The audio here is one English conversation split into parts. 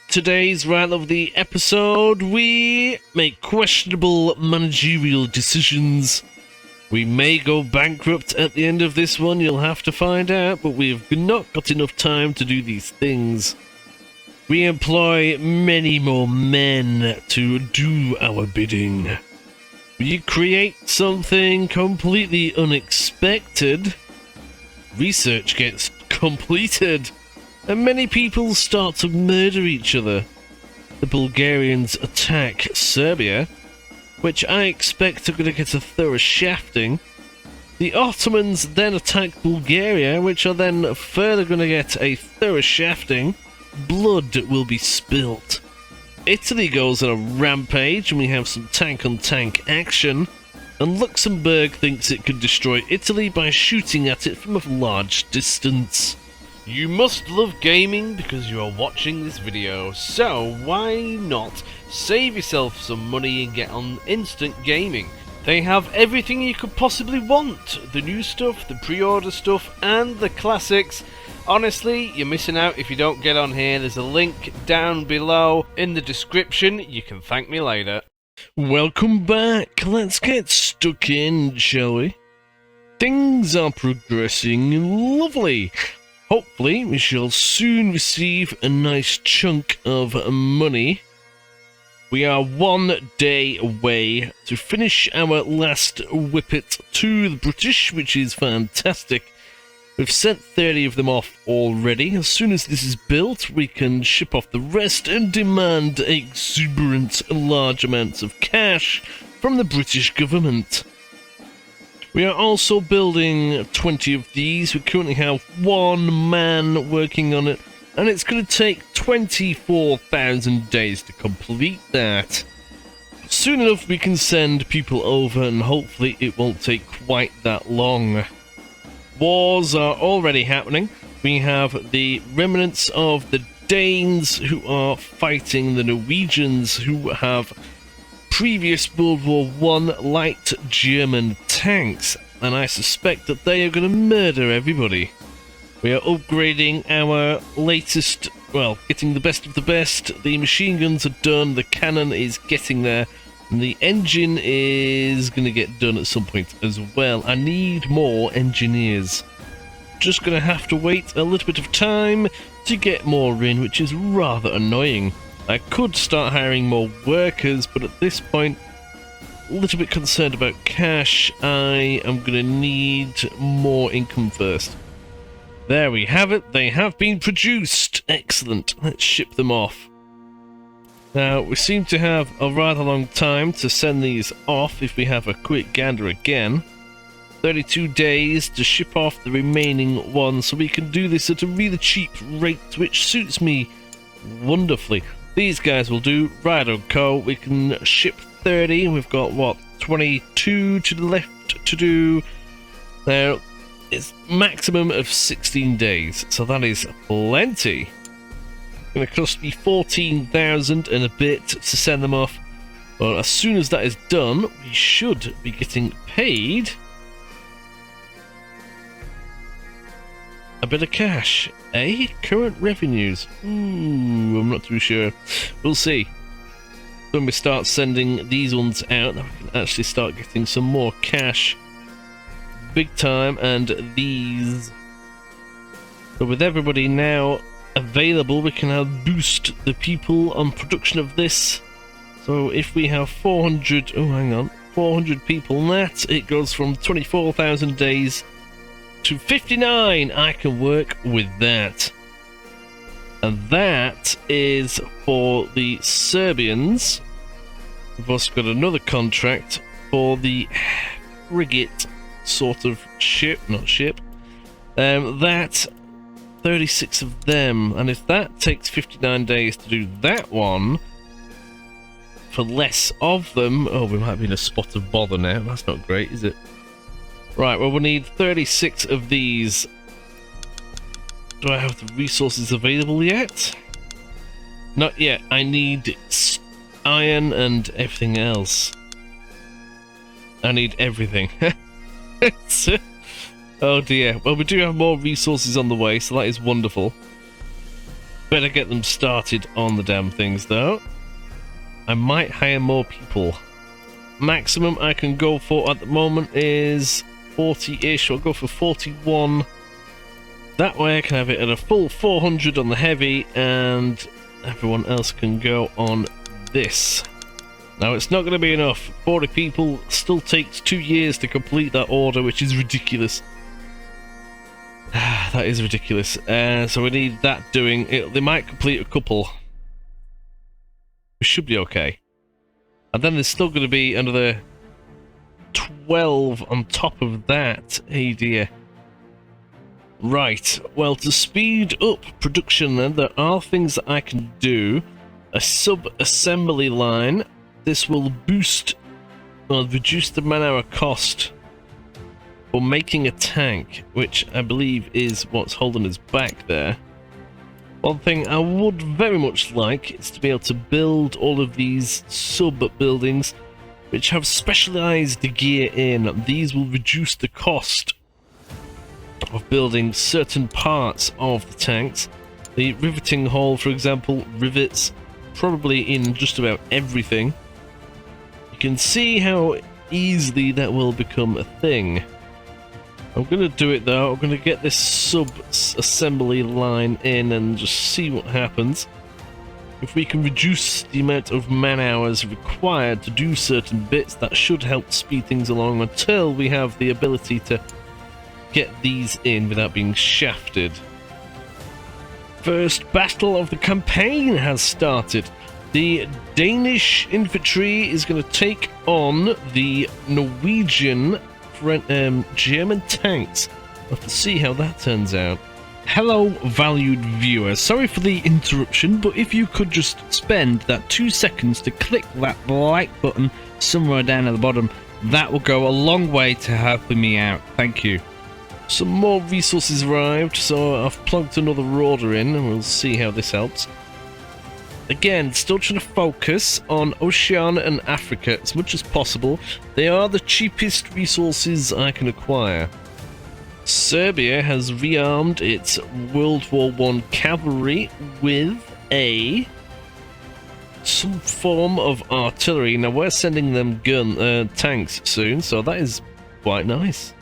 today's round of the episode, we make questionable managerial decisions. We may go bankrupt at the end of this one, you'll have to find out, but we've not got enough time to do these things. We employ many more men to do our bidding. We create something completely unexpected. Research gets completed. And many people start to murder each other. The Bulgarians attack Serbia, which I expect are going to get a thorough shafting. The Ottomans then attack Bulgaria, which are then further going to get a thorough shafting. Blood will be spilt. Italy goes on a rampage, and we have some tank-on-tank action. And Luxembourg thinks it could destroy Italy by shooting at it from a large distance. You must love gaming because you are watching this video, so why not save yourself some money and get on Instant Gaming? They have everything you could possibly want. The new stuff, the pre-order stuff, and the classics. Honestly, you're missing out if you don't get on here. There's a link down below in the description. You can thank me later. Welcome back. Let's get stuck in, shall we? Things are progressing lovely. Hopefully, we shall soon receive a nice chunk of money. We are 1 day away to finish our last whippet to the British, which is fantastic. We've sent 30 of them off already. As soon as this is built, we can ship off the rest and demand exuberant large amounts of cash from the British government. We are also building 20 of these. We currently have one man working on it, and it's going to take 24,000 days to complete that. Soon enough we can send people over, and hopefully it won't take quite that long. Wars are already happening. We have the remnants of the Danes who are fighting the Norwegians, who have previous World War I light German tanks, and I suspect that they are going to murder everybody. We are upgrading our latest, well, getting the best of the best. The machine guns are done, the cannon is getting there, and the engine is going to get done at some point as well. I need more engineers. Just going to have to wait a little bit of time to get more in, which is rather annoying. I could start hiring more workers, but at this point, a little bit concerned about cash. I am going to need more income first. There we have it. They have been produced. Excellent. Let's ship them off. Now, we seem to have a rather long time to send these off if we have a quick gander again. 32 days to ship off the remaining ones, so we can do this at a really cheap rate, which suits me wonderfully. These guys will do. Righto Co. We can ship 30. We've got, what, 22 to the left to do. Now, it's maximum of 16 days, so that is plenty. It's going to cost me 14,000 and a bit to send them off. Well, as soon as that is done, we should be getting paid a bit of cash. Current revenues. I'm not too sure. We'll see. When we start sending these ones out, we can actually start getting some more cash. Big time. And these. So with everybody now available, we can now boost the people on production of this. So if we have 400... Oh, hang on. 400 people in that, it goes from 24,000 days to 59. I can work with that. And that is for the Serbians. We've also got another contract for the frigate sort of ship, not ship. That 36 of them, and if that takes 59 days to do that one for less of them, oh, we might be in a spot of bother now. That's not great, is it? Right, well, we need 36 of these. Do I have the resources available yet? Not yet. I need iron and everything else. I need everything. Oh dear. Well, we do have more resources on the way, so that is wonderful. Better get them started on the damn things, though. I might hire more people. Maximum I can go for at the moment is 40-ish. I'll go for 41. That way I can have it at a full 400 on the heavy, and everyone else can go on this. Now, it's not going to be enough. 40 people still takes 2 years to complete that order, which is ridiculous. That is ridiculous. So we need that doing. They might complete a couple. We should be okay. And then there's still going to be another 12 on top of that. Hey dear. Right, well, to speed up production then, there are things that I can do. A sub-assembly line. This will boost or reduce the man-hour cost for making a tank, which I believe is what's holding us back there. One thing I would very much like is to be able to build all of these sub-buildings which have specialized gear in. These will reduce the cost of building certain parts of the tanks. The riveting hall, for example, rivets probably in just about everything. You can see how easily that will become a thing. I'm going to do it though. I'm going to get this sub-assembly line in and just see what happens. If we can reduce the amount of man-hours required to do certain bits, that should help speed things along until we have the ability to get these in without being shafted. First battle of the campaign has started. The Danish infantry is going to take on the Norwegian German tanks. We'll have to see how that turns out. Hello, valued viewers. Sorry for the interruption, but if you could just spend that 2 seconds to click that like button somewhere down at the bottom, that will go a long way to helping me out. Thank you. Some more resources arrived, so I've plugged another order in, and we'll see how this helps. Again, still trying to focus on Oceania and Africa as much as possible. They are the cheapest resources I can acquire. Serbia has rearmed its World War I cavalry with some form of artillery. Now we're sending them tanks soon, so that is quite nice.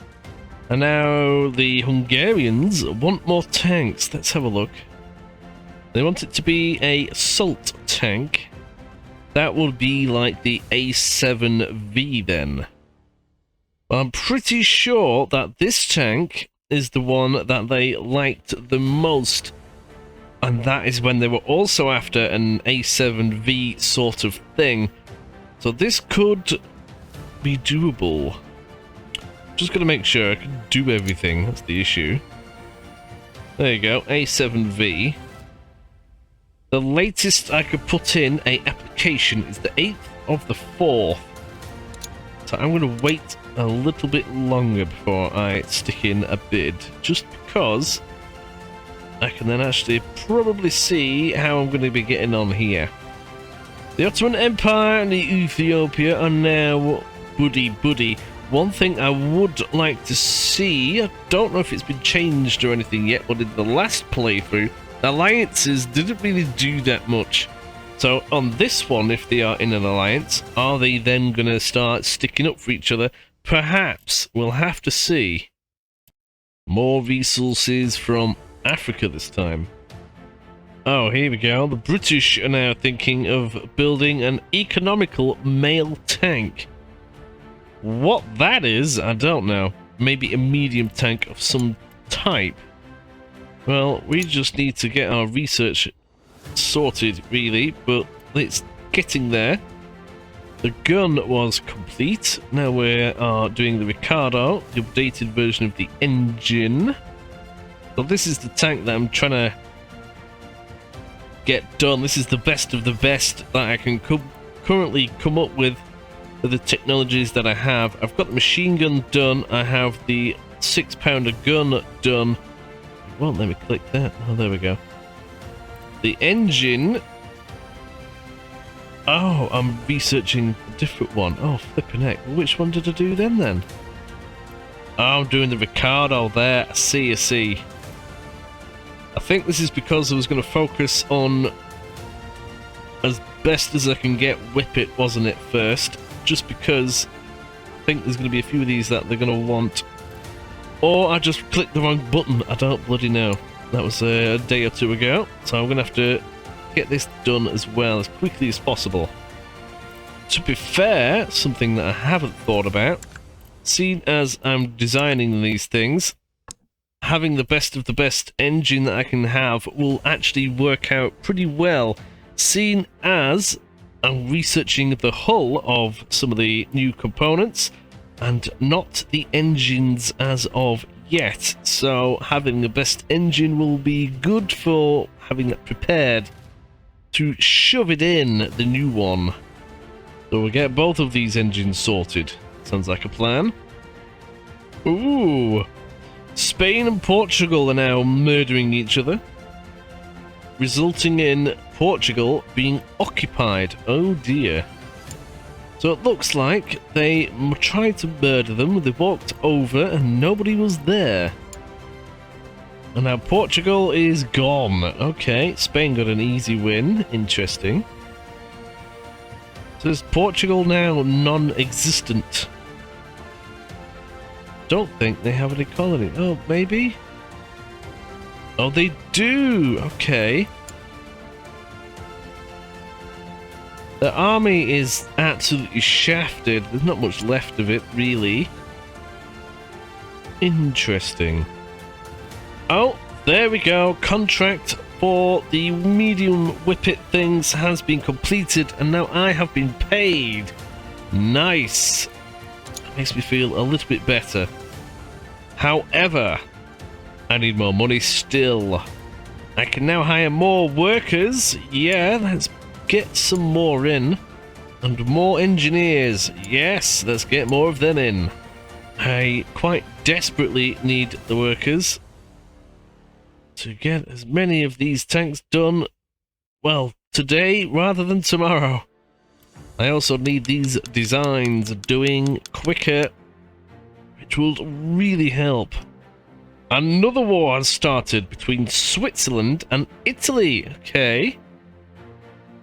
And now the Hungarians want more tanks. Let's have a look. They want it to be a assault tank. That would be like the A7V then. Well, I'm pretty sure that this tank is the one that they liked the most. And that is when they were also after an A7V sort of thing. So this could be doable. Just gotta make sure I can do everything. That's the issue. There you go, A7V. The latest I could put in a application is the 8th of the 4th. So I'm going to wait a little bit longer before I stick in a bid, just because I can then actually probably see how I'm going to be getting on here. The Ottoman Empire and the Ethiopia are now buddy-buddy. One thing I would like to see, I don't know if it's been changed or anything yet, but in the last playthrough, alliances didn't really do that much. So on this one, if they are in an alliance, are they then going to start sticking up for each other? Perhaps. We'll have to see. More resources from Africa this time. Oh, here we go. The British are now thinking of building an economical mail tank. What that is, I don't know. Maybe a medium tank of some type. Well, we just need to get our research sorted, really, but it's getting there. The gun was complete. Now we are doing the Ricardo, the updated version of the engine. So this is the tank that I'm trying to get done. This is the best of the best that I can currently come up with the technologies that I have. I've got the machine gun done. I have the 6-pounder gun done. Won't let me click that. Oh, there we go. The engine. Oh, I'm researching a different one. Oh, flipping heck. Which one did I do then? Oh, I'm doing the Ricardo there. I see. I think this is because I was going to focus on, as best as I can get, whip it, wasn't it, first? Just because I think there's going to be a few of these that they're going to want. Or I just clicked the wrong button. I don't bloody know. That was a day or two ago. So I'm going to have to get this done as well as quickly as possible. To be fair, something that I haven't thought about, seeing as I'm designing these things, having the best of the best engine that I can have will actually work out pretty well, seeing as I'm researching the hull of some of the new components and not the engines as of yet. So having the best engine will be good for having that prepared to shove it in the new one. So we'll get both of these engines sorted. Sounds like a plan. Ooh! Spain and Portugal are now murdering each other, resulting in Portugal being occupied. Oh dear. So it looks like they tried to murder them, they walked over and nobody was there. And now Portugal is gone. Okay, Spain got an easy win. Interesting. So is Portugal now non-existent? Don't think they have any colony. Oh, maybe? Oh, they do! Okay. The army is absolutely shafted. There's not much left of it, really. Interesting. Oh, there we go. Contract for the medium whippet things has been completed, and now I have been paid. Nice. That makes me feel a little bit better. However, I need more money still. I can now hire more workers. Yeah, let's get some more in. And more engineers. Yes, let's get more of them in. I quite desperately need the workers to get as many of these tanks done, well, today rather than tomorrow. I also need these designs doing quicker, which will really help. Another war has started between Switzerland and Italy. Okay.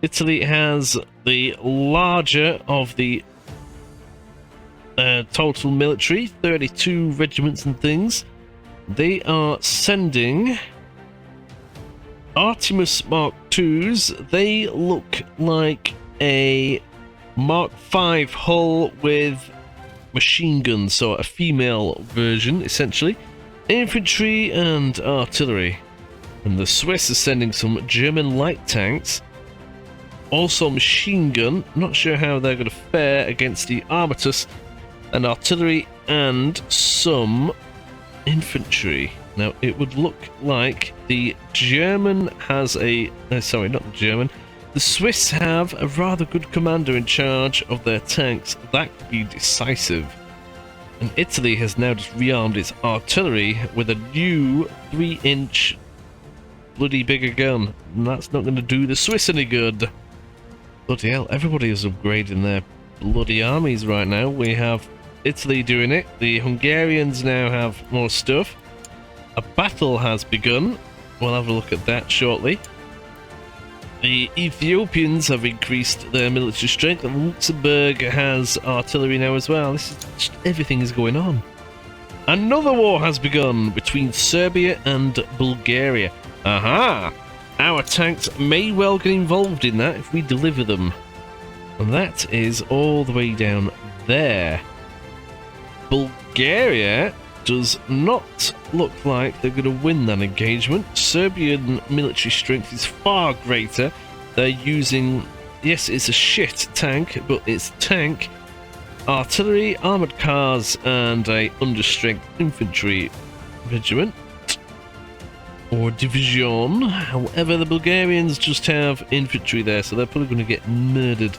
Italy has the larger of the total military, 32 regiments and things. They are sending Artemis Mark IIs. They look like a Mark V hull with machine guns, so a female version, essentially. Infantry and artillery. And the Swiss are sending some German light tanks. Also machine gun. Not sure how they're going to fare against the Armatus. And artillery and some infantry. Now, it would look like the German has a... sorry, not the German. The Swiss have a rather good commander in charge of their tanks. That could be decisive. And Italy has now just rearmed its artillery with a new 3-inch bloody bigger gun. And that's not going to do the Swiss any good. Bloody hell, everybody is upgrading their bloody armies right now. We have Italy doing it. The Hungarians now have more stuff. A battle has begun. We'll have a look at that shortly. The Ethiopians have increased their military strength, and Luxembourg has artillery now as well. This is just, everything is going on. Another war has begun between Serbia and Bulgaria. Aha! Our tanks may well get involved in that if we deliver them. And that is all the way down there. Bulgaria does not look like they're going to win that engagement. Serbian military strength is far greater. They're using, yes, it's a shit tank, but it's tank, artillery, armoured cars, and a understrength infantry regiment. Or division. However, the Bulgarians just have infantry there, so they're probably going to get murdered.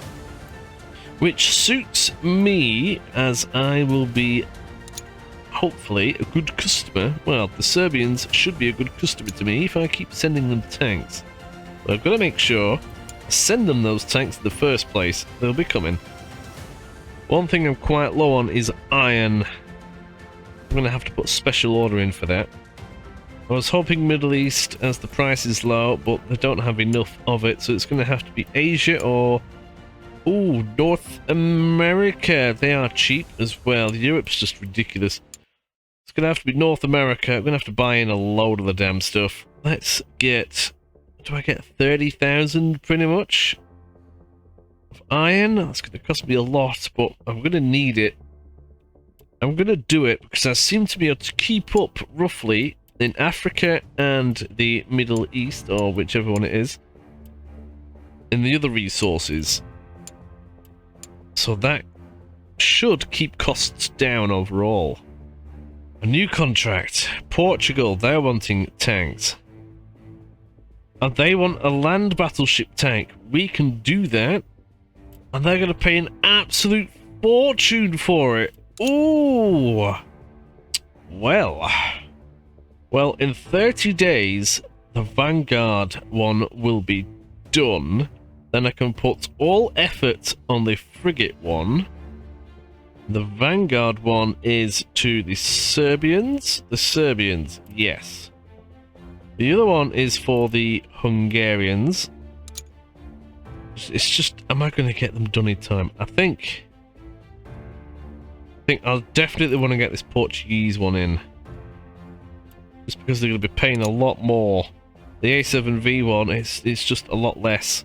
Which suits me, as I will be hopefully a good customer. Well, the Serbians should be a good customer to me if I keep sending them tanks. But I've got to make sure I send them those tanks in the first place. They'll be coming. One thing I'm quite low on is iron. I'm going to have to put a special order in for that. I was hoping Middle East as the price is low, but they don't have enough of it, so it's going to have to be Asia or... Ooh, North America. They are cheap as well. Europe's just ridiculous. It's going to have to be North America. I'm going to have to buy in a load of the damn stuff. Let's get... Do I get 30,000 pretty much? Of iron? That's going to cost me a lot, but I'm going to need it. I'm going to do it because I seem to be able to keep up roughly in Africa and the Middle East, or whichever one it is, in the other resources. So that should keep costs down overall. A new contract. Portugal, they're wanting tanks. And they want a land battleship tank. We can do that. And they're going to pay an absolute fortune for it. Ooh. Well, in 30 days, the Vanguard one will be done. Then I can put all effort on the frigate one. The Vanguard one is to the Serbians. The Serbians, yes. The other one is for the Hungarians. It's just, am I going to get them done in time? I think I'll definitely want to get this Portuguese one in. Just because they're going to be paying a lot more. The A7V one, it's just a lot less.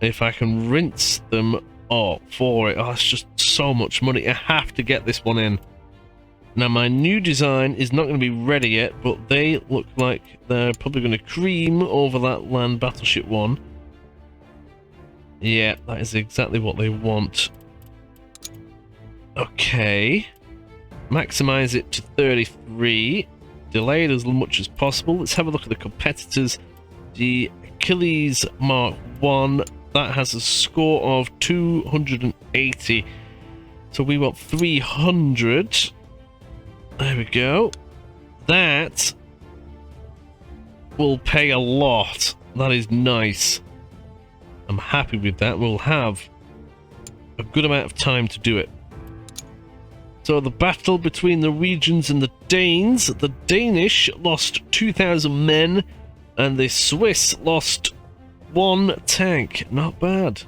If I can rinse them up for it, oh, it's just so much money. I have to get this one in. Now, my new design is not going to be ready yet, but they look like they're probably going to cream over that land battleship one. Yeah, that is exactly what they want. Okay. Maximize it to 33. Delay it as much as possible. Let's have a look at the competitors. The Achilles Mark 1, that has a score of 280. So we want 300. There we go. That will pay a lot. That is nice. I'm happy with that. We'll have a good amount of time to do it. So the battle between the Norwegians and the Danes. The Danish lost 2,000 men and the Swiss lost 1 tank. Not bad.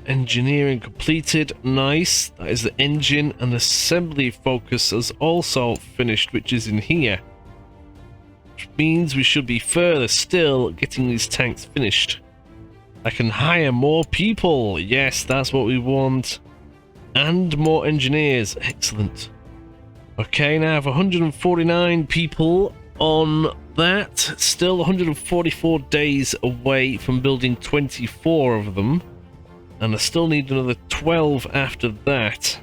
Engineering completed. Nice. That is the engine, and assembly focus has also finished, which is in here. Which means we should be further still getting these tanks finished. I can hire more people. Yes, that's what we want. And more engineers. Excellent. Okay, now I have 149 people on that. Still 144 days away from building 24 of them. And I still need another 12 after that.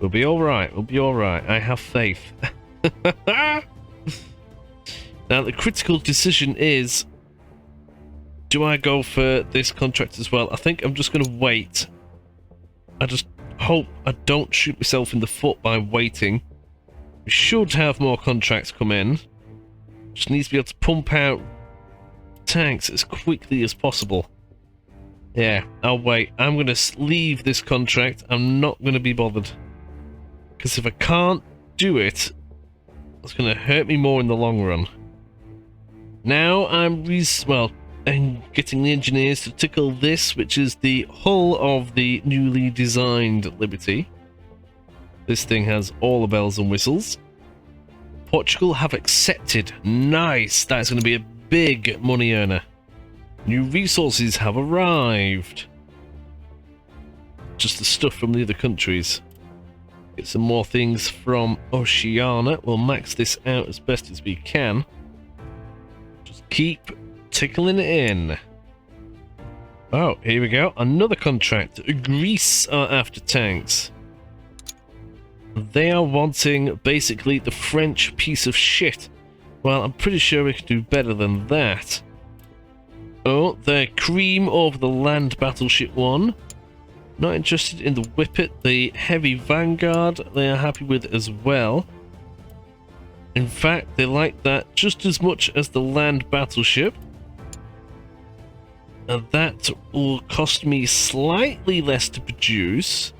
We'll be alright. We'll be alright. I have faith. Now, the critical decision is, do I go for this contract as well? I think I'm just going to wait. I just hope I don't shoot myself in the foot by waiting. We should have more contracts come in. Just needs to be able to pump out tanks as quickly as possible. Yeah, I'll wait. I'm going to leave this contract. I'm not going to be bothered. Because if I can't do it, it's going to hurt me more in the long run. Now I'm getting the engineers to tickle this, which is the hull of the newly designed Liberty. This thing has all the bells and whistles. Portugal have accepted. Nice. That's going to be a big money earner. New resources have arrived. Just the stuff from the other countries. Get some more things from Oceania. We'll max this out as best as we can. Just keep tickling it in. Oh, here we go. Another contract. Greece are after tanks. They are wanting basically the French piece of shit. Well, I'm pretty sure we can do better than that. Oh, they're cream over the land battleship one. Not interested in the Whippet. The heavy Vanguard they are happy with as well. In fact, they like that just as much as the land battleship. And that will cost me slightly less to produce.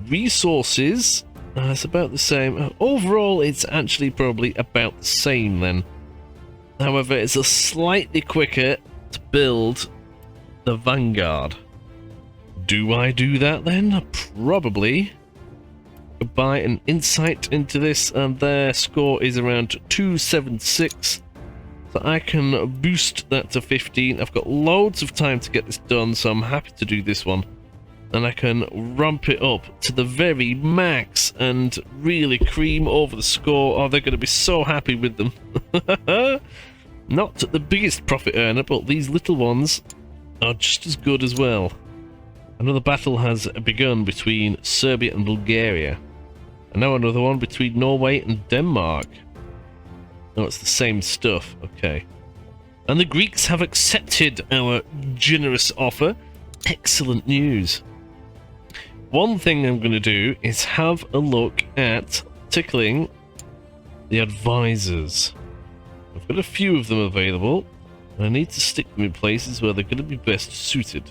Resources It's about the same. Overall, it's actually probably about the same then. However, it's a slightly quicker to build the Vanguard. Do I do that then? Probably. Buy an insight into this, and their score is around 276. So I can boost that to 15. I've got loads of time to get this done, so I'm happy to do this one. And I can ramp it up to the very max and really cream over the score. Oh, they're going to be so happy with them. Not the biggest profit earner, but these little ones are just as good as well. Another battle has begun between Serbia and Bulgaria. And now another one between Norway and Denmark. Oh, it's the same stuff. Okay. And the Greeks have accepted our generous offer. Excellent news. One thing I'm going to do is have a look at tickling the advisors. I've got a few of them available. I need to stick them in places where they're going to be best suited.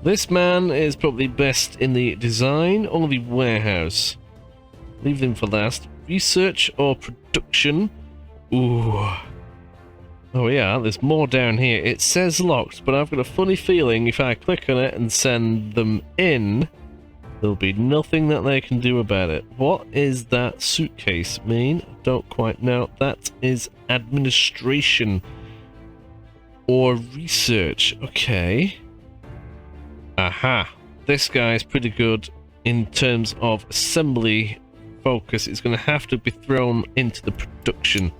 This man is probably best in the design or the warehouse. Leave them for last. Research or production? Ooh. Oh yeah, there's more down here. It says locked, but I've got a funny feeling if I click on it and send them in, there'll be nothing that they can do about it. What is that suitcase mean? Don't quite know. That is administration or research. Okay. Aha. This guy is pretty good in terms of assembly focus. It's going to have to be thrown into the production.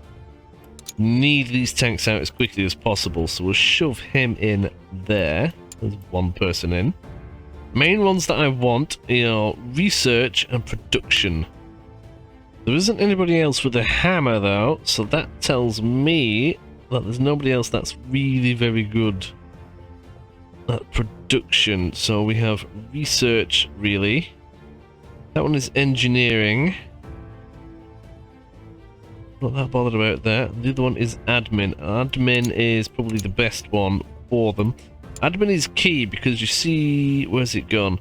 Need these tanks out as quickly as possible, so we'll shove him in there. There's one person in. Main ones that I want are research and production. There isn't anybody else with a hammer though, so that tells me that there's nobody else that's really very good at production. So we have research, really. That one is engineering. Not that bothered about that. The other one is admin. Admin is probably the best one for them. Admin is key because you see... Where's it gone?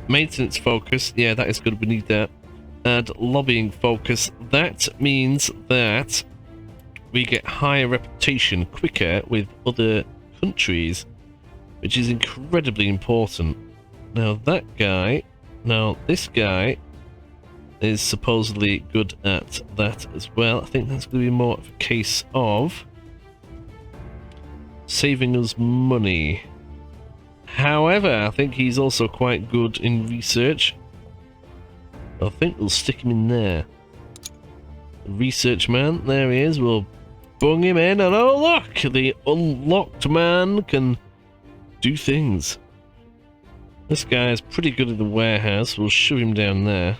Maintenance focus. Yeah, that is good. We need that. And lobbying focus. That means that we get higher reputation quicker with other countries, which is incredibly important. Now that guy... Now this guy is supposedly good at that as well. I think that's going to be more of a case of saving us money. However, I think he's also quite good in research. I think we'll stick him in there. Research man, there he is. We'll bung him in, and oh look! The unlocked man can do things. This guy is pretty good at the warehouse. We'll shove him down there.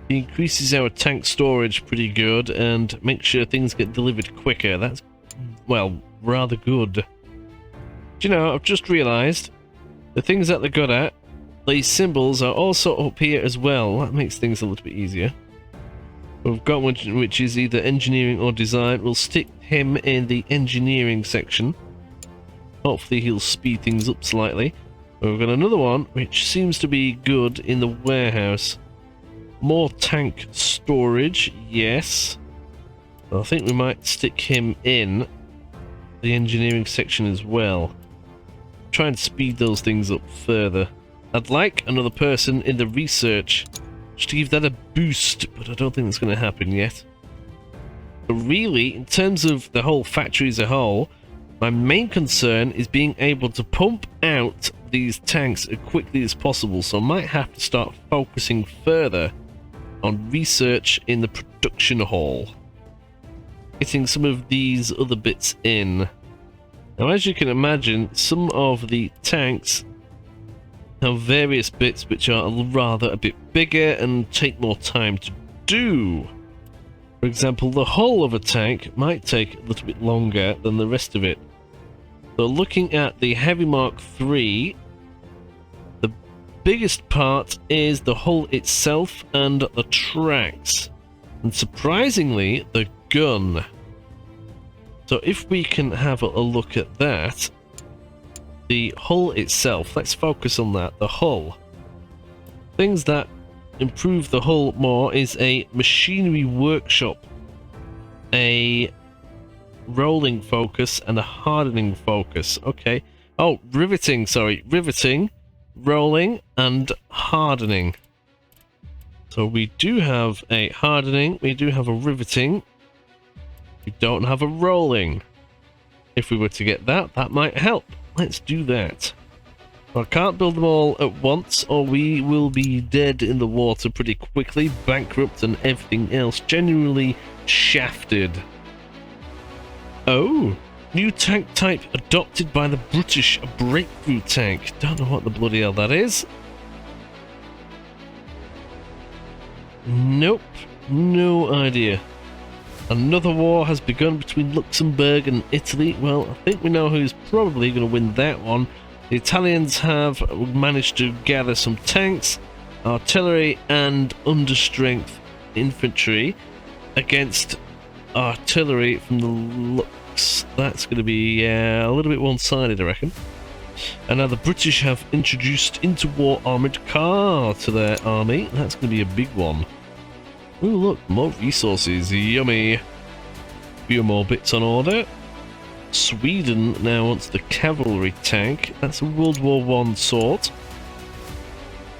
He increases our tank storage pretty good and makes sure things get delivered quicker. That's, well, rather good. Do you know, I've just realised the things that they're good at, these symbols are also up here as well. That makes things a little bit easier. We've got one which is either engineering or design. We'll stick him in the engineering section. Hopefully he'll speed things up slightly. We've got another one which seems to be good in the warehouse. More tank storage, yes. I think we might stick him in the engineering section as well. Try and speed those things up further. I'd like another person in the research just to give that a boost, but I don't think that's going to happen yet. But really, in terms of the whole factory as a whole, my main concern is being able to pump out these tanks as quickly as possible, so I might have to start focusing further on research in the production hall. Getting some of these other bits in. Now, as you can imagine, some of the tanks have various bits which are rather a bit bigger and take more time to do. For example, the hull of a tank might take a little bit longer than the rest of it. So looking at the Heavy Mark III, the biggest part is the hull itself and the tracks. And surprisingly, the gun. So if we can have a look at that, the hull itself, let's focus on that, the hull. Things that improve the hull more is a machinery workshop, a rolling focus, and a hardening focus. Okay. Oh, riveting, sorry. Riveting, rolling, and hardening. So we do have a hardening, we do have a riveting, we don't have a rolling. If we were to get that, that might help. Let's do that. I can't build them all at once, or we will be dead in the water pretty quickly, bankrupt and everything else, genuinely shafted. Oh, new tank type adopted by the British, a breakthrough tank. Don't know what the bloody hell that is. Nope, no idea. Another war has begun between Luxembourg and Italy. Well, I think we know who's probably going to win that one. The Italians have managed to gather some tanks, artillery, and understrength infantry against artillery from the Lux. That's going to be a little bit one-sided, I reckon. And now the British have introduced interwar armoured car to their army. That's going to be a big one. Oh look, more resources, yummy. Few more bits on order. Sweden now wants the cavalry tank. That's a World War I sort.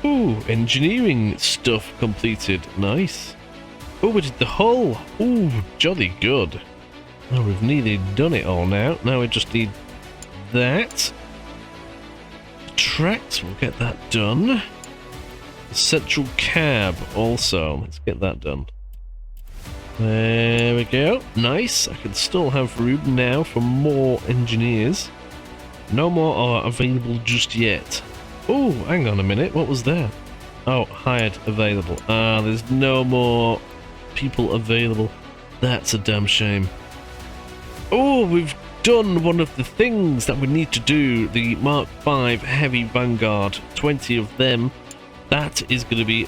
Ooh, engineering stuff completed. Nice. Oh, we did the hull. Ooh, jolly good. Oh, we've nearly done it all now. Now we just need that. Tracks, we'll get that done. The central cab also. Let's get that done. There we go. Nice. I can still have room now for more engineers. No more are available just yet. Oh, hang on a minute. What was there? Oh, hired available. Ah, there's no more people available. That's a damn shame. Oh, we've done one of the things that we need to do. The Mark V Heavy Vanguard. 20 of them. That is going to be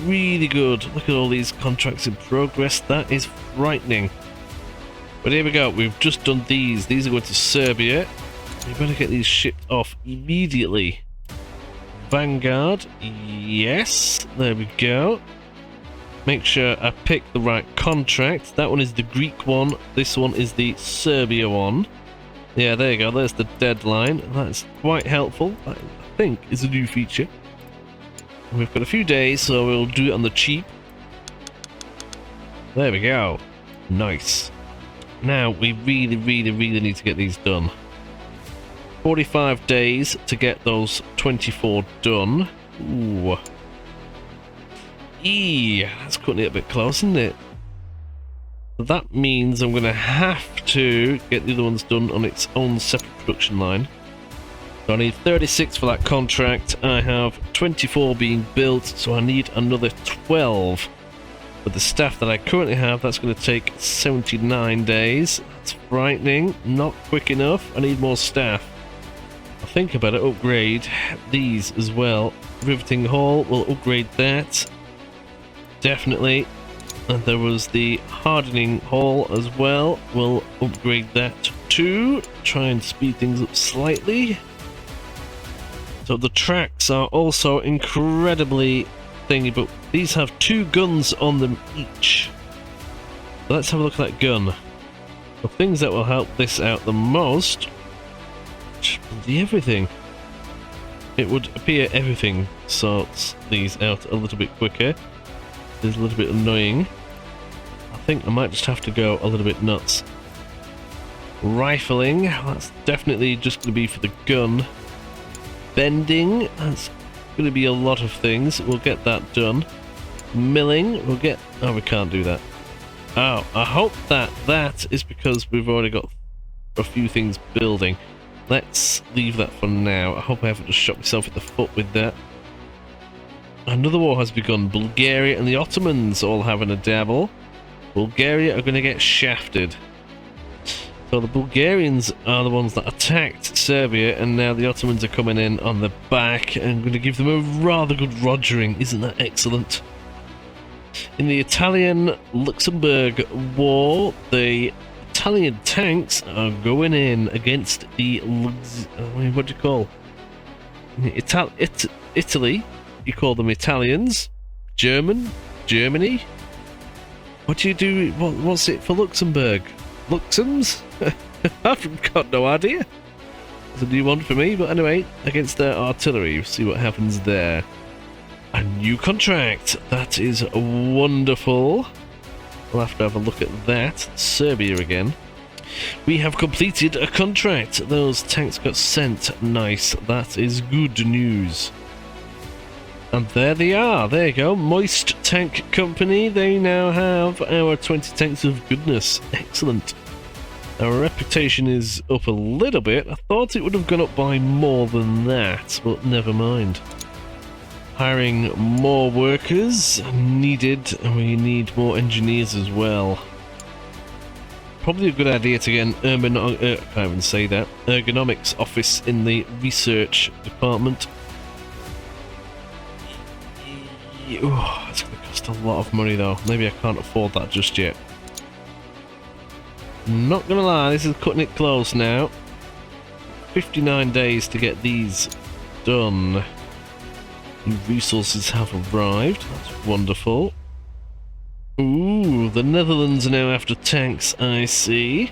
really good. Look at all these contracts in progress. That is frightening. But here we go. We've just done these. These are going to Serbia. We better get these shipped off immediately. Vanguard. Yes. There we go. Make sure I pick the right contract. That one is the Greek one. This one is the Serbia one. Yeah, there you go. There's the deadline. That's quite helpful. I think is a new feature. We've got a few days, so we'll do it on the cheap. There we go. Nice. Now, we really need to get these done. 45 days to get those 24 done. Ooh. That's cutting it a bit close, isn't it? That means I'm going to have to get the other ones done on its own separate production line. So I need 36 for that contract. I have 24 being built, so I need another 12. With the staff that I currently have, that's going to take 79 days. That's frightening. Not quick enough. I need more staff. I think I better upgrade these as well. Riveting Hall, we'll upgrade that. Definitely. And there was the Hardening Hall as well. We'll upgrade that too. Try and speed things up slightly. So the tracks are also incredibly thingy, but these have 2 guns on them each. So let's have a look at that gun. The things that will help this out the most, bloody everything. It would appear everything sorts these out a little bit quicker. It's a little bit annoying. I think I might just have to go a little bit nuts. Rifling, that's definitely just going to be for the gun. Bending, that's going to be a lot of things. We'll get that done. Milling, we'll get... Oh, we can't do that. Oh, I hope that is because we've already got a few things building. Let's leave that for now. I hope I haven't just shot myself in the foot with that. Another war has begun. Bulgaria and the Ottomans all having a dabble. Bulgaria are going to get shafted. So the Bulgarians are the ones that attacked Serbia, and now the Ottomans are coming in on the back and going to give them a rather good rogering. Isn't that excellent? In the Italian-Luxembourg War, the Italian tanks are going in against the what do you call? Italy. You call them Italians. Germany? What do you do? What's it for Luxembourg? Luxems? I've got no idea. It's a new one for me, but anyway, against their artillery, see what happens there. A new contract. That is wonderful. We'll have to have a look at that. Serbia again. We have completed a contract. Those tanks got sent. Nice. That is good news. And there they are. There you go. Moist Tank Company. They now have our 20 tanks of goodness. Excellent. Our reputation is up a little bit. I thought it would have gone up by more than that, but never mind. Hiring more workers needed, and we need more engineers as well. Probably a good idea to get an I can't even say that, ergonomics office in the research department. Oh, it's going to cost a lot of money though. Maybe I can't afford that just yet. Not gonna lie, this is cutting it close now. 59 days to get these done. New resources have arrived. That's wonderful. Ooh, the Netherlands are now after tanks, I see.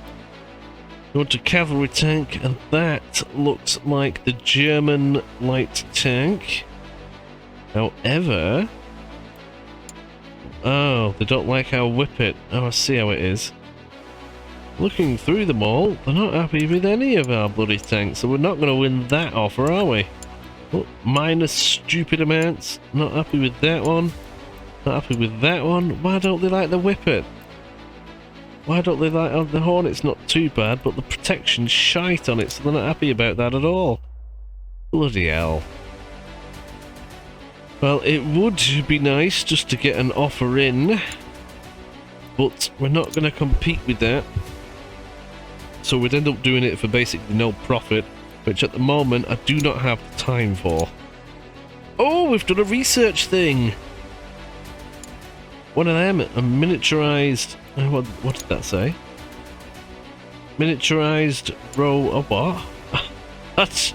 Go to cavalry tank, and that looks like the German light tank. However... oh, they don't like our whippet. Oh, I see how it is. Looking through them all, they're not happy with any of our bloody tanks, so we're not going to win that offer, are we? Oh, minus stupid amounts. Not happy with that one. Not happy with that one. Why don't they like the whippet? Why don't they like... oh, the Hornet's not too bad, but the protection's shite on it, so they're not happy about that at all. Bloody hell. Well, it would be nice just to get an offer in, but we're not going to compete with that. So we'd end up doing it for basically no profit, which at the moment I do not have the time for. Oh, we've done a research thing! One of them, a miniaturized... what did that say? Miniaturized row of what? That's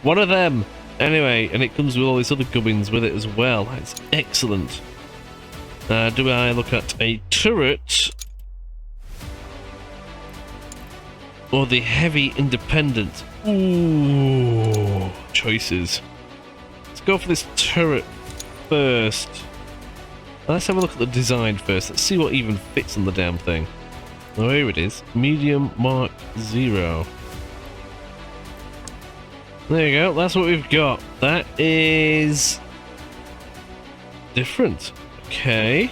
one of them! Anyway, and it comes with all these other gubbins with it as well. That's excellent. Do I look at a turret? Or the heavy independent? Ooh, choices. Let's go for this turret first. Let's have a look at the design first. Let's see what even fits on the damn thing. Oh, here it is. Medium Mark 0. There you go. That's what we've got. That is different. Okay.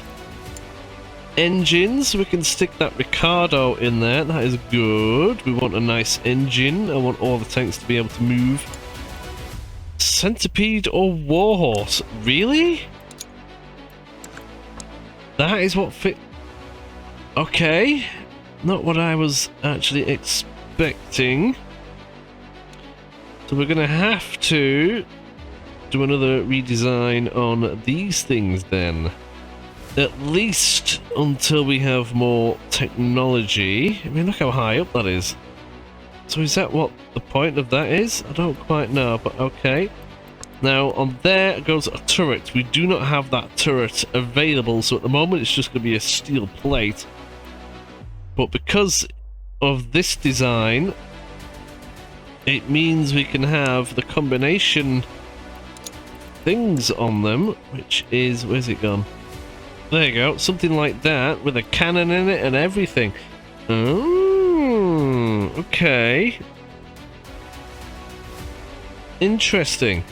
Engines, we can stick that Ricardo in there. That is good. We want a nice engine. I want all the tanks to be able to move. Centipede or Warhorse? Really? That is what fit... okay. Not what I was actually expecting. So we're going to have to do another redesign on these things then. At least until we have more technology. I mean, look how high up that is. So is that what the point of that is? I don't quite know, but okay. Now, on there goes a turret. We do not have that turret available, so at the moment it's just going to be a steel plate. But because of this design, it means we can have the combination things on them, which is... where's it gone? There you go, something like that, with a cannon in it and everything. Oh, okay. Interesting.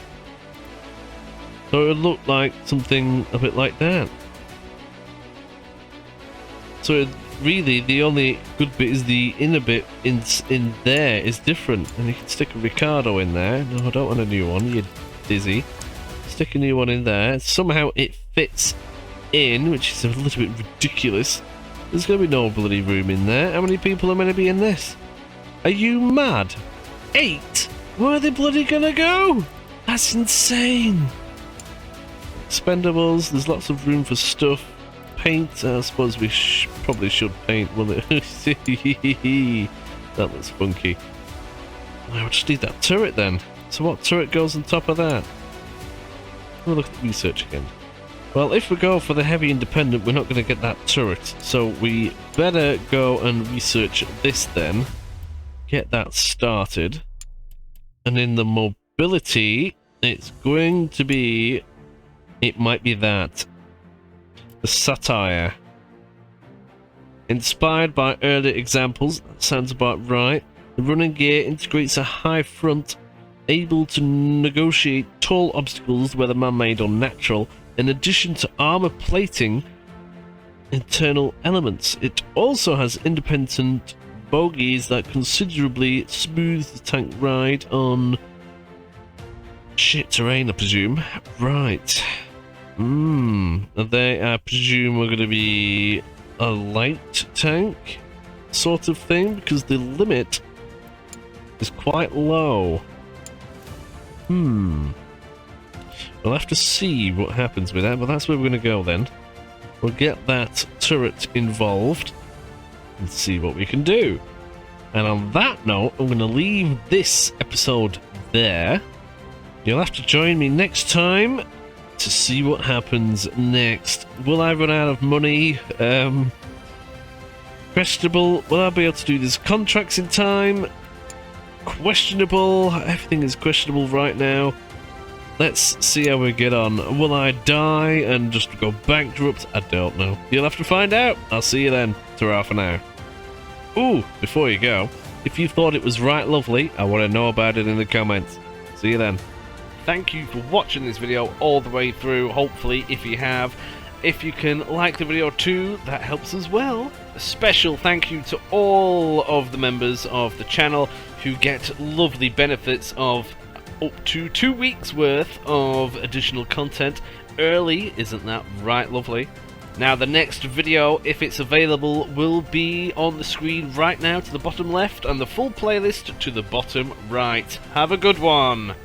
So it would look like something a bit like that. So really, the only good bit is the inner bit in there is different. And you can stick a Ricardo in there. No, I don't want a new one, you're dizzy. Stick a new one in there. Somehow it fits in, which is a little bit ridiculous. There's going to be no bloody room in there. How many people are going to be in this? Are you mad? 8? Where are they bloody going to go? That's insane. Expendables, there's lots of room for stuff. Paint, I suppose we probably should paint, will it? That looks funky. I just need that turret then. So what turret goes on top of that? We'll look at the research again. Well, if we go for the heavy independent, we're not going to get that turret. So we better go and research this then. Get that started. And in the mobility, it's going to be... It might be that. The satire. Inspired by earlier examples, that sounds about right. The running gear integrates a high front, able to negotiate tall obstacles, whether man-made or natural. In addition to armor plating internal elements, it also has independent bogies that considerably smooth the tank ride on shit terrain, I presume. Right. They, I presume, are going to be a light tank sort of thing, because the limit is quite low. We'll have to see what happens with that, but that's where we're going to go then. We'll get that turret involved and see what we can do. And on that note, I'm going to leave this episode there. You'll have to join me next time to see what happens next. Will I run out of money? Questionable. Will I be able to do these contracts in time? Questionable. Everything is questionable right now. Let's see how we get on. Will I die and just go bankrupt? I don't know. You'll have to find out. I'll see you then. Ta-ra for now. Ooh, before you go, if you thought it was right lovely, I want to know about it in the comments. See you then. Thank you for watching this video all the way through. Hopefully, if you have, if you can like the video too, that helps as well. A special thank you to all of the members of the channel who get lovely benefits of up to 2 weeks worth of additional content early. Isn't that right lovely? Now the next video, if it's available, will be on the screen right now to the bottom left, and the full playlist to the bottom right. Have a good one.